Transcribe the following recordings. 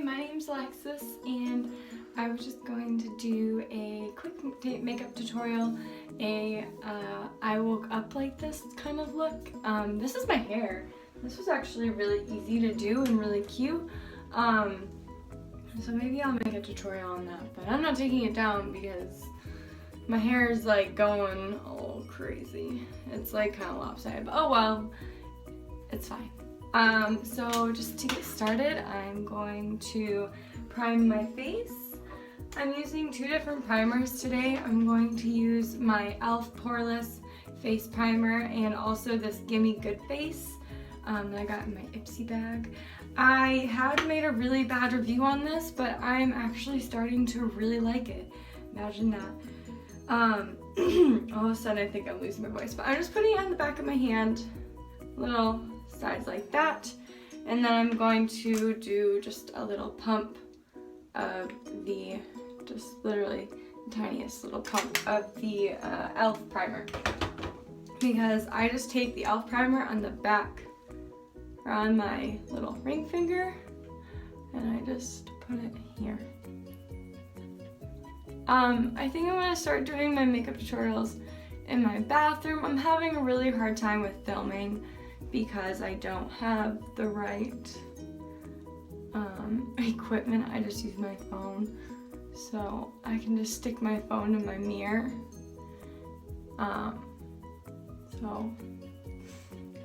my name's Alexis, and I was just going to do a quick makeup tutorial, I woke up like this kind of look. This is my hair. This was actually really easy to do and really cute. So maybe I'll make a tutorial on that, but I'm not taking it down because my hair is like going a little crazy. It's like kind of lopsided, but oh well, it's fine. So just to get started, I'm going to prime my face. I'm using two different primers today. I'm going to use my e.l.f. Poreless Face Primer and also this Gimme Good Face that I got in my Ipsy bag. I had made a really bad review on this, but I'm actually starting to really like it. Imagine that. All of a sudden I think I'm losing my voice, but I'm just putting it on the back of my hand, little sides like that, and then I'm going to do just a little pump of the, just literally the tiniest little pump of the e.l.f. primer, because I just take the e.l.f. primer on the back or on my little ring finger and I just put it here. I think I'm going to start doing my makeup tutorials in my bathroom. I'm having a really hard time with filming because I don't have the right equipment. I just use my phone, so I can just stick my phone in my mirror. So I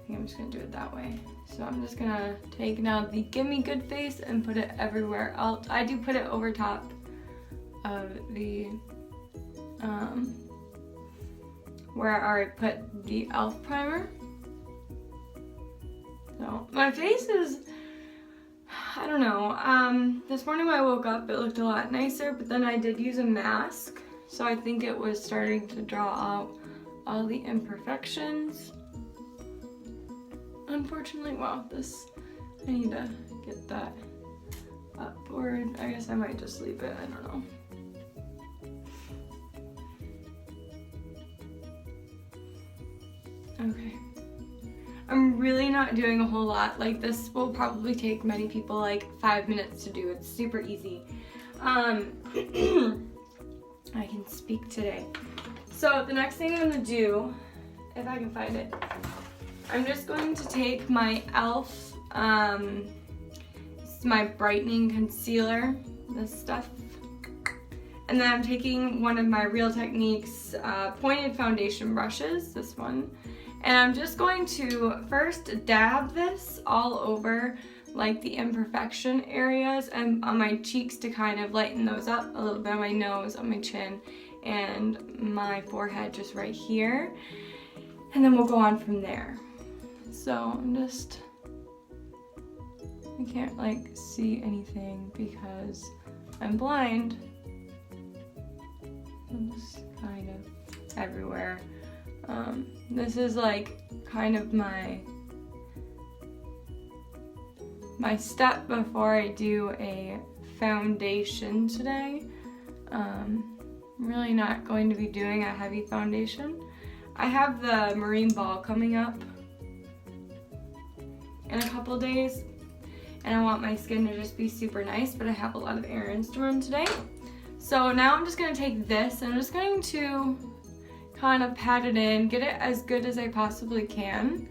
think I'm just gonna do it that way. So I'm just gonna take now the Gimme Good Face and put it everywhere else. I do put it over top of the where I already put the e.l.f. primer. So my face is, I don't know, this morning when I woke up it looked a lot nicer, but then I did use a mask, so I think it was starting to draw out all the imperfections. Unfortunately, wow, I need to get that upward. I guess I might just leave it, I don't know. Okay. I'm really not doing a whole lot. Like, this will probably take many people like 5 minutes to do. It's super easy. I can speak today. So the next thing I'm gonna do, if I can find it, I'm just going to take my e.l.f. It's my brightening concealer, this stuff. And then I'm taking one of my Real Techniques pointed foundation brushes, this one. And I'm just going to first dab this all over like the imperfection areas and on my cheeks to kind of lighten those up, a little bit on my nose, on my chin, and my forehead just right here. And then we'll go on from there. So I can't like see anything because I'm blind. I'm just kind of everywhere. This is like kind of my step before I do a foundation today. I'm really not going to be doing a heavy foundation. I have the Marine Ball coming up in a couple days, and I want my skin to just be super nice, but I have a lot of errands to run today. So now I'm just going to take this and I'm just going to kind of pat it in, get it as good as I possibly can.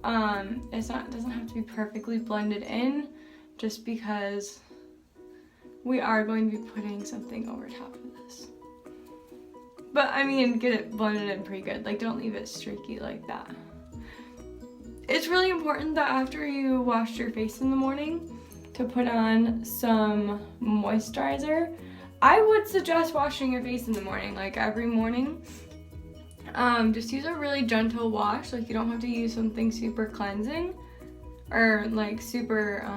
It doesn't have to be perfectly blended in, just because we are going to be putting something over top of this. But I mean, get it blended in pretty good. Like, don't leave it streaky like that. It's really important that after you wash your face in the morning to put on some moisturizer. I would suggest washing your face in the morning, like every morning. Just use a really gentle wash, like you don't have to use something super cleansing or like super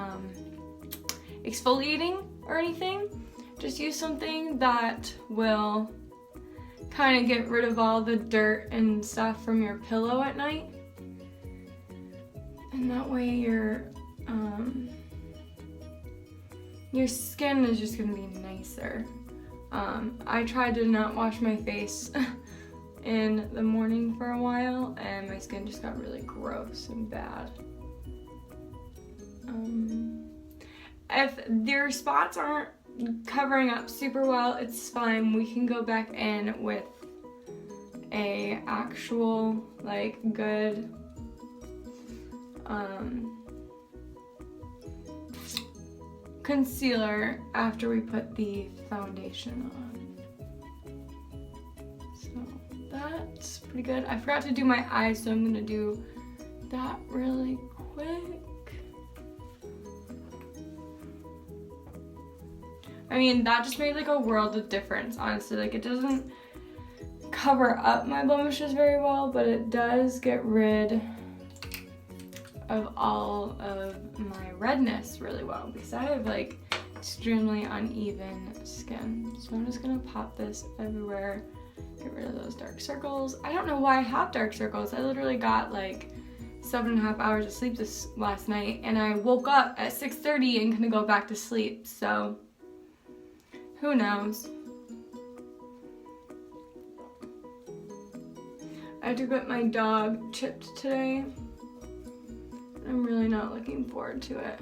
exfoliating or anything. Just use something that will kind of get rid of all the dirt and stuff from your pillow at night. And that way your skin is just gonna be nicer. I tried to not wash my face in the morning for a while and my skin just got really gross and bad. if your spots aren't covering up super well, it's fine. We can go back in with a actual like good concealer after we put the foundation on. So that's pretty good. I forgot to do my eyes, so I'm gonna do that really quick. I mean, that just made like a world of difference, honestly. Like, it doesn't cover up my blemishes very well, but it does get rid of all of my redness really well, because I have like extremely uneven skin. So I'm just gonna pop this everywhere, get rid of those dark circles. I don't know why I have dark circles. I literally got like 7.5 hours of sleep this last night, and I woke up at 6:30 and gonna go back to sleep, so who knows. I had to get my dog chipped today. I'm really not looking forward to it.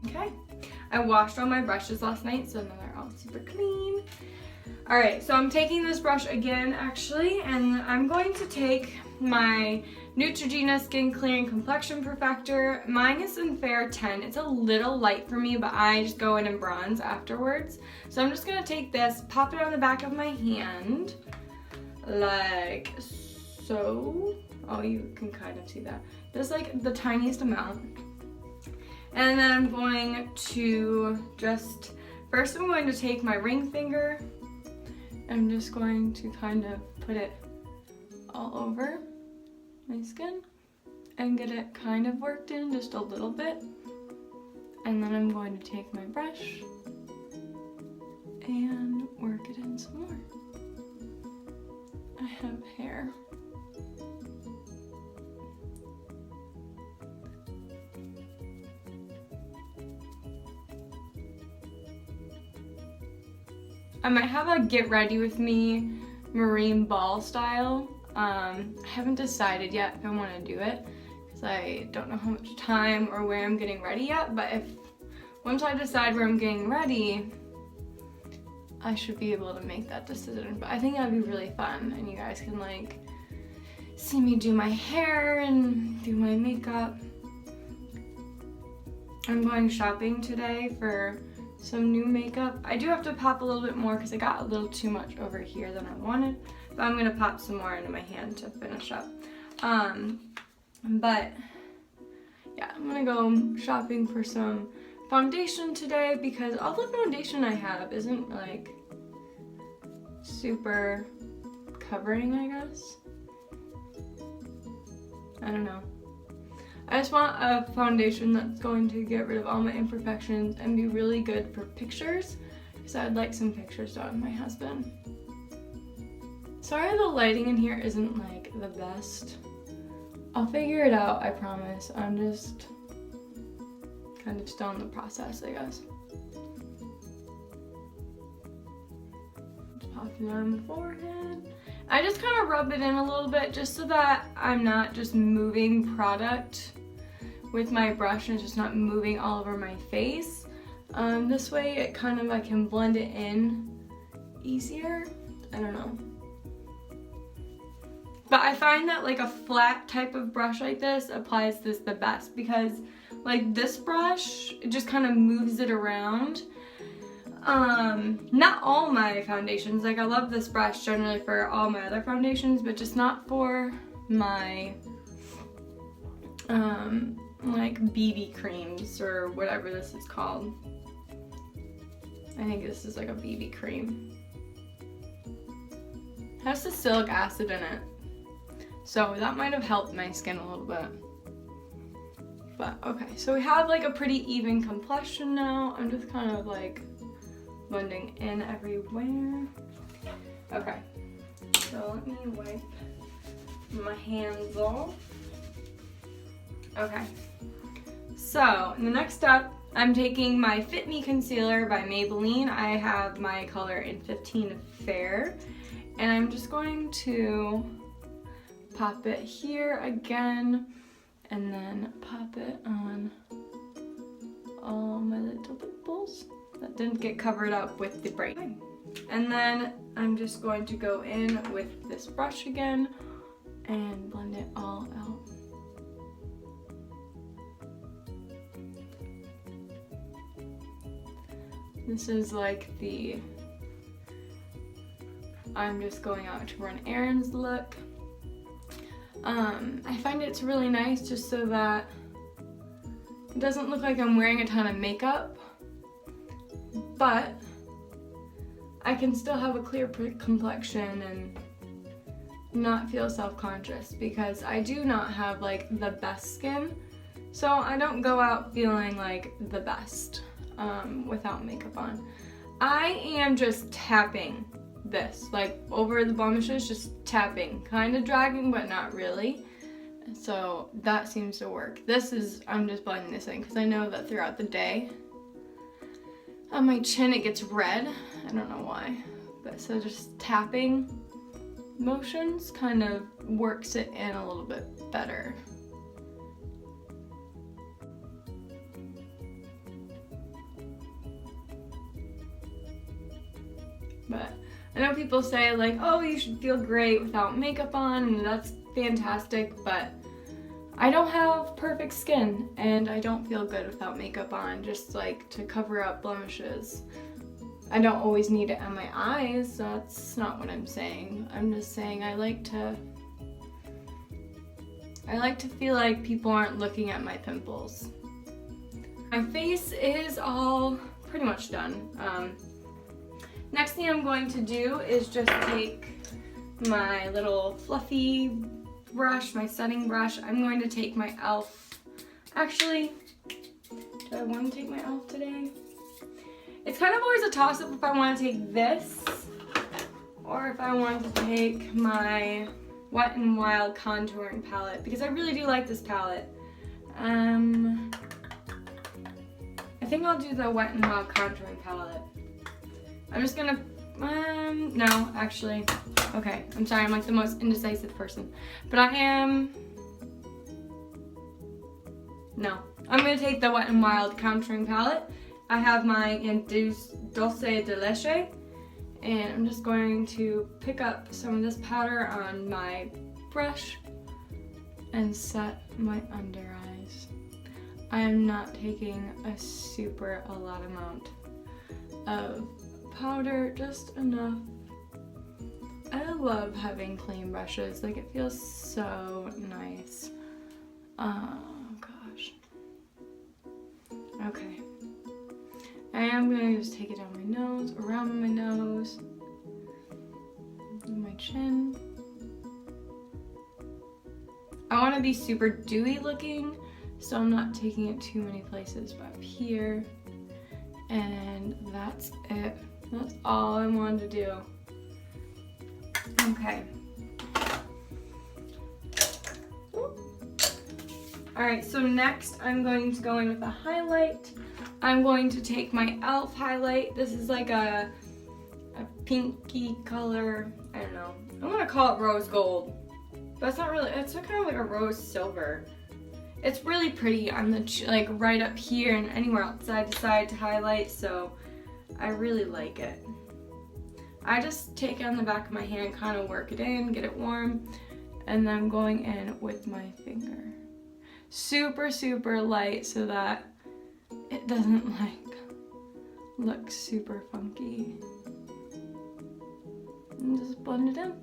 Okay, I washed all my brushes last night, so now they're all super clean. All right, so I'm taking this brush again, actually, and I'm going to take my Neutrogena Skin Clearing Complexion Perfector. Mine is in Fair 10. It's a little light for me, but I just go in bronze afterwards. So I'm just gonna take this, pop it on the back of my hand, like so. Oh, you can kind of see that. Just like the tiniest amount. And then I'm going to just, first I'm going to take my ring finger. I'm just going to kind of put it all over my skin and get it kind of worked in just a little bit. And then I'm going to take my brush and work it in some more. I have hair. I might have a get ready with me marine ball style. I haven't decided yet if I want to do it because I don't know how much time or where I'm getting ready yet, but if once I decide where I'm getting ready, I should be able to make that decision. But I think that'd be really fun, and you guys can like see me do my hair and do my makeup. I'm going shopping today for some new makeup. I do have to pop a little bit more because I got a little too much over here than I wanted, but I'm gonna pop some more into my hand to finish up. But yeah, I'm gonna go shopping for some foundation today because all the foundation I have isn't like super covering, I guess. I don't know. I just want a foundation that's going to get rid of all my imperfections and be really good for pictures, because I'd like some pictures done with my husband. Sorry the lighting in here isn't like the best. I'll figure it out, I promise. I'm just kind of still in the process, I guess. Just popping it on the forehead. I just kind of rub it in a little bit just so that I'm not just moving product with my brush and it's just not moving all over my face. This way it kind of, I can blend it in easier. I don't know. But I find that like a flat type of brush like this applies this the best, because like this brush, it just kind of moves it around. Not all my foundations, like I love this brush generally for all my other foundations, but just not for my like BB creams or whatever this is called. I think this is like a BB cream. It has salicylic acid in it, so that might have helped my skin a little bit. But okay, so we have like a pretty even complexion now. I'm just kind of like blending in everywhere. Okay, so let me wipe my hands off. Okay, so in the next step, I'm taking my Fit Me Concealer by Maybelline. I have my color in 15 Fair, and I'm just going to pop it here again, and then pop it on all my little pimples that didn't get covered up with the braid. And then I'm just going to go in with this brush again and blend it all out. This is like the I'm just going out to run errands look. I find it's really nice just so that it doesn't look like I'm wearing a ton of makeup, but I can still have a clear complexion and not feel self-conscious, because I do not have like the best skin, so I don't go out feeling like the best without makeup on. I am just tapping this, like over the blemishes, just tapping, kind of dragging, but not really. So that seems to work. This is, I'm just blending this in because I know that throughout the day on my chin it gets red. I don't know why, but so just tapping motions kind of works it in a little bit better. But I know people say like, oh, you should feel great without makeup on, and that's fantastic, but I don't have perfect skin and I don't feel good without makeup on, just like to cover up blemishes. I don't always need it on my eyes, so that's not what I'm saying. I'm just saying I like to feel like people aren't looking at my pimples. My face is all pretty much done. Next thing I'm going to do is just take my little fluffy brush, my setting brush. I'm going to take my e.l.f. Actually, do I want to take my e.l.f. today? It's kind of always a toss-up if I want to take this or if I want to take my Wet n Wild contouring palette, because I really do like this palette. I think I'll do the Wet n Wild contouring palette. I'm just gonna, no, actually, okay, I'm sorry, I'm like the most indecisive person, but I'm gonna take the Wet n Wild contouring palette. I have my Dulce de Leche, and I'm just going to pick up some of this powder on my brush and set my under eyes. I am not taking a lot amount of powder, just enough. I love having clean brushes, like it feels so nice. Oh gosh. Okay. I am gonna just take it down my nose, around my nose, my chin. I want to be super dewy looking, so I'm not taking it too many places, but up here. And that's it. That's all I wanted to do. Okay. Alright, so next I'm going to go in with a highlight. I'm going to take my e.l.f. highlight. This is like a pinky color. I don't know. I'm gonna call it rose gold. But it's not really, it's kind of like a rose silver. It's really pretty on the, like right up here and anywhere else side to side to highlight, so I really like it. I just take it on the back of my hand, kind of work it in, get it warm, and then I'm going in with my finger. Super, super light so that it doesn't like look super funky. And just blend it in.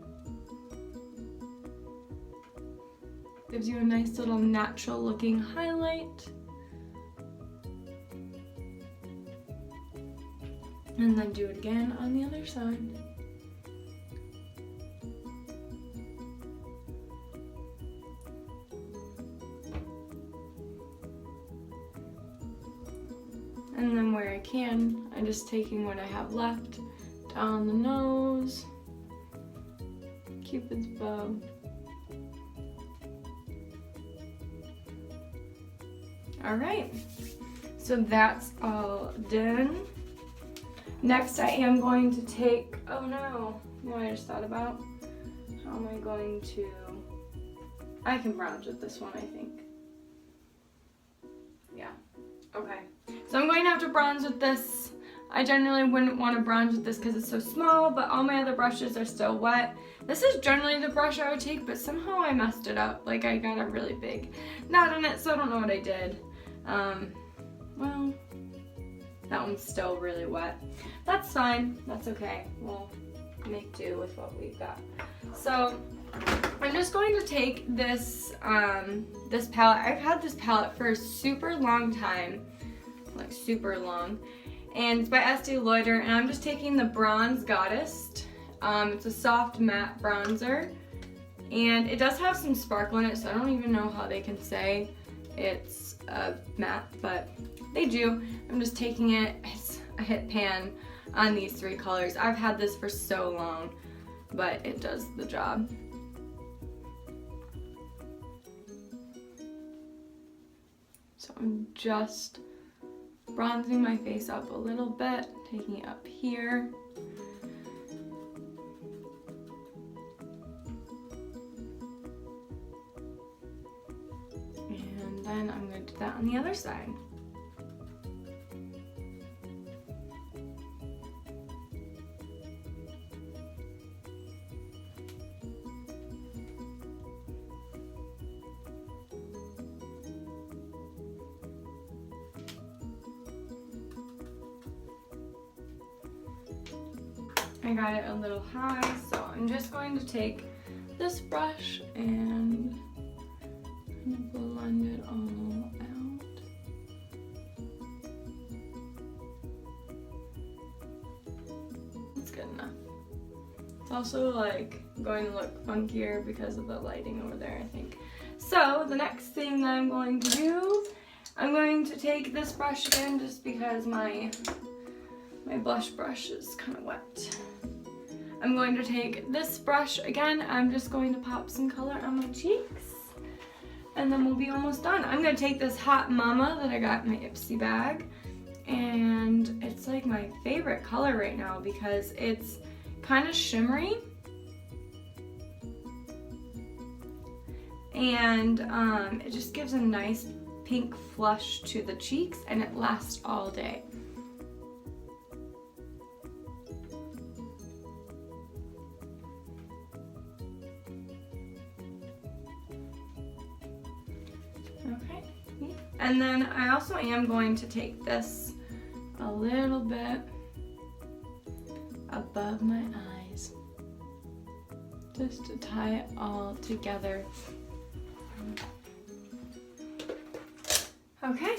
Gives you a nice little natural looking highlight. And then do it again on the other side. And then where I can, I'm just taking what I have left down the nose, Cupid's bow. Alright, so that's all done. Next I am going to take, oh no, what I just thought about. How am I going to I can bronze with this one, I think. Yeah, okay. So I'm going to have to bronze with this. I generally wouldn't want to bronze with this because it's so small, but all my other brushes are still wet. This is generally the brush I would take, but somehow I messed it up. Like, I got a really big knot in it, so I don't know what I did. Well, that one's still really wet. That's fine, that's okay. We'll make do with what we've got. So, I'm just going to take this, this palette. I've had this palette for a super long time, like super long. And it's by Estee Lauder, and I'm just taking the Bronze Goddess. It's a soft matte bronzer, and it does have some sparkle in it, so I don't even know how they can say it's a matte, but they do. I'm just taking it. I hit pan on these 3 colors. I've had this for so long, but it does the job. So I'm just bronzing my face up a little bit, taking it up here. And then I'm going to do that on the other side. I got it a little high, so I'm just going to take this brush and blend it all out. That's good enough. It's also like going to look funkier because of the lighting over there, I think. So the next thing that I'm going to do, I'm going to take this brush again just because my blush brush is kind of wet. I'm going to take this brush again. I'm just going to pop some color on my cheeks, and then we'll be almost done. I'm going to take this Hot Mama that I got in my Ipsy bag, and it's like my favorite color right now because it's kind of shimmery, and it just gives a nice pink flush to the cheeks, and it lasts all day. Okay, and then I also am going to take this a little bit above my eyes just to tie it all together. Okay,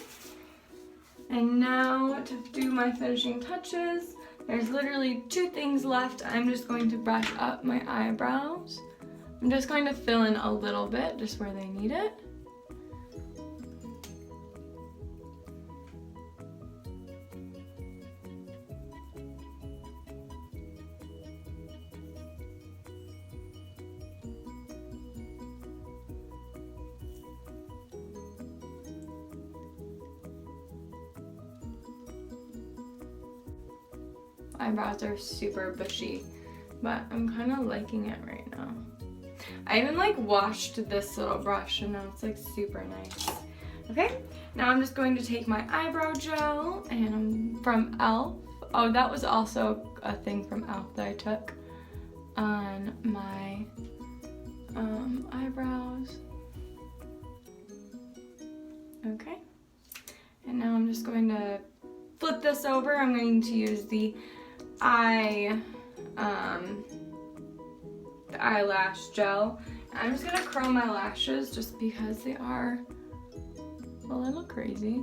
and now to do my finishing touches, there's literally 2 things left. I'm just going to brush up my eyebrows. I'm just going to fill in a little bit just where they need it. Eyebrows are super bushy, but I'm kind of liking it right now. I even like washed this little brush and now it's like super nice. Okay, now I'm just going to take my eyebrow gel and from e.l.f. Oh, that was also a thing from e.l.f. that I took on my eyebrows. Okay, and now I'm just going to flip this over. I'm going to use the eyelash gel. I'm just gonna curl my lashes just because they are a little crazy.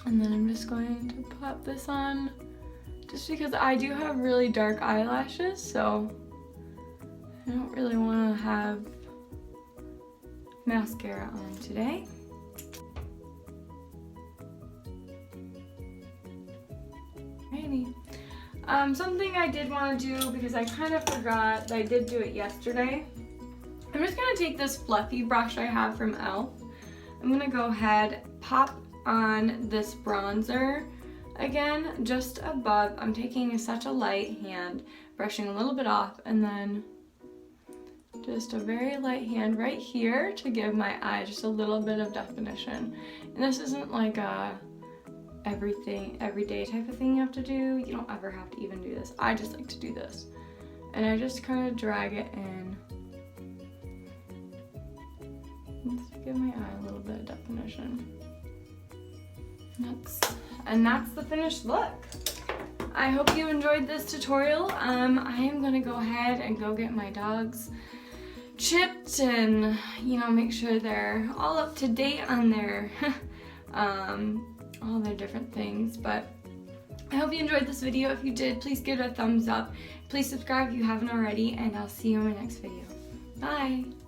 And then I'm just going to pop this on just because I do have really dark eyelashes, so I don't really want to have mascara on today. Alrighty. Something I did want to do because I kind of forgot that I did do it yesterday. I'm just going to take this fluffy brush I have from e.l.f. I'm going to go ahead, pop on this bronzer again, just above. I'm taking such a light hand, brushing a little bit off, and then just a very light hand right here to give my eye just a little bit of definition. And this isn't like a everyday type of thing you have to do. You don't ever have to even do this. I just like to do this. And I just kind of drag it in. Just give my eye a little bit of definition. And that's the finished look. I hope you enjoyed this tutorial. I am gonna go ahead and go get my dogs chipped and, you know, make sure they're all up to date on their all their different things. But I hope you enjoyed this video. If you did, please give it a thumbs up. Please subscribe if you haven't already, and I'll see you in my next video. Bye!